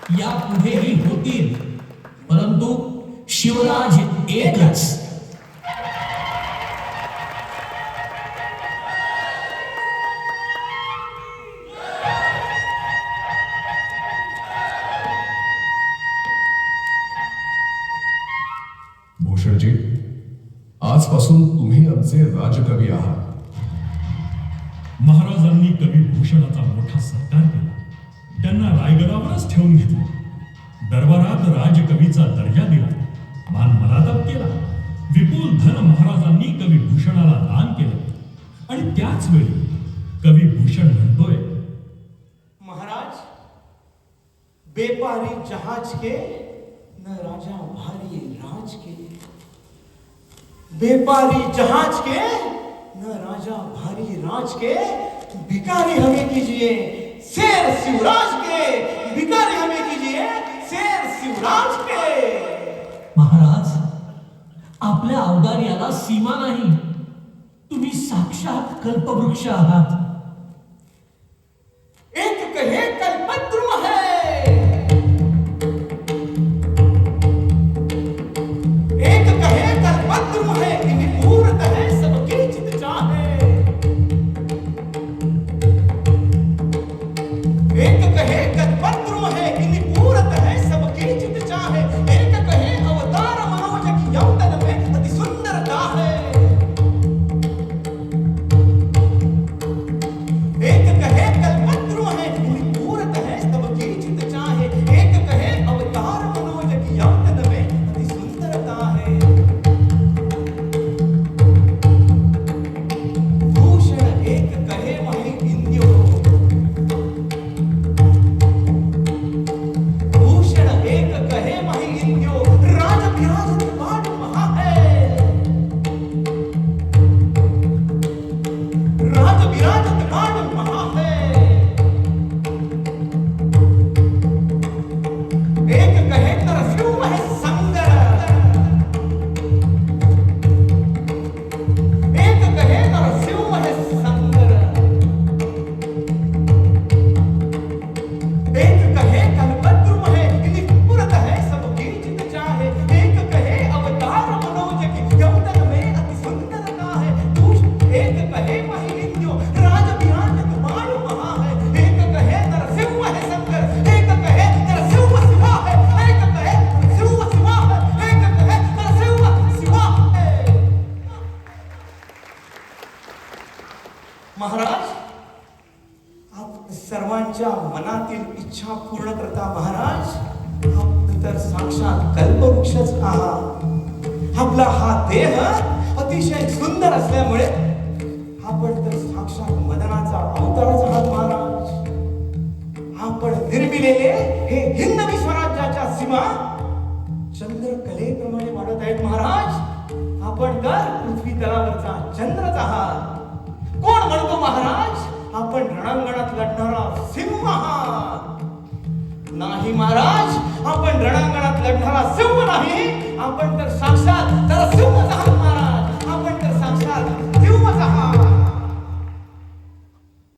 या पुढेही होतील, परंतु शिवराज एकच. भूषणजी, आजपासून तुम्ही आमचे राजकवी आहात. महाराजांनी कवी भूषणाचा मोठा सत्कार केला. त्यांना रायगडावरच ठेवून घेतले. दरबारात राजकवीचा दर्जा दिला. मान मनातप केला. विपुल धन महाराजांनी कवी भूषणाला दान केलं. आणि त्याच वेळी कवी भूषण म्हणतोय, महाराज, बेपारी जहाज के न राजा भारी राज के, बेपारी जहाज के न राजा भारी राज के, भिकारी हमें कीजिए शेर शिवराज के, भिकारी हमें कीजिए शेर शिवराज के. महाराज, आपल्या औदार्याला सीमा नाही. तुम्ही साक्षात कल्पवृक्ष आहात. एक कहे कल्पद्रुम है, एक कहे कल्पद्रुम है, निपूर्त है सबकी चित चाहे. एक कहे कल्पद्रुम है, निपूर्त है सबकी चित चाहे. एक कहे अवतार मनोज की यौवन में अति सुंदरता है. एक कहे कल्पद्रुम है, निपूर्त है सबकी चित चाहे. एक कहे अवतार मनोज की यौवन में अति सुंदरता है. भूषण एक कहे महिंद्यो, भूषण एक कहे महिंद्यो, राज विराज त्रिपाठ महा है. राज विराज त्रिपाठ महा है. एक कहे नरसिंह है संगर, एक कहे नरसिंह है संगर. एक कहे कल्पद्रुम है, निपुरत है सबकी चित चाहे. एक कहे अवतार मनोज की यौवन में अति सुंदरता है. एक कहे महिंद्यो, राज विराज त्रिपाठ महा है. एक कहे नरसिंह है संगर, एक कहे नरसिंह शिवा है, एक कहे नरसिंह शिवा है, एक कहे नरसिंह शिवा है. महाराज, आप सर्वांच्या मनातील इच्छा पूर्ण करता. महाराज, आपण तर साक्षात कल्पवृक्षच आहात. आपला हा देह अतिशय सुंदर असल्यामुळे आपण तर साक्षात मदनाचा अवतारच आहात. महाराज, आपण निर्मिलेले हे हिंदवी स्वराज्याच्या सीमा चंद्रकलेप्रमाणे वाढत आहेत. महाराज, आपण तर पृथ्वी तलावरचा चंद्रच आहात. कोण म्हणतो महाराज, आपण रणांगणात लढणारा सिंह आहात? नाही महाराज, आपण रणांगणात लढणारा सिंह नाही. आपण तर साक्षात नरसिंह आहात.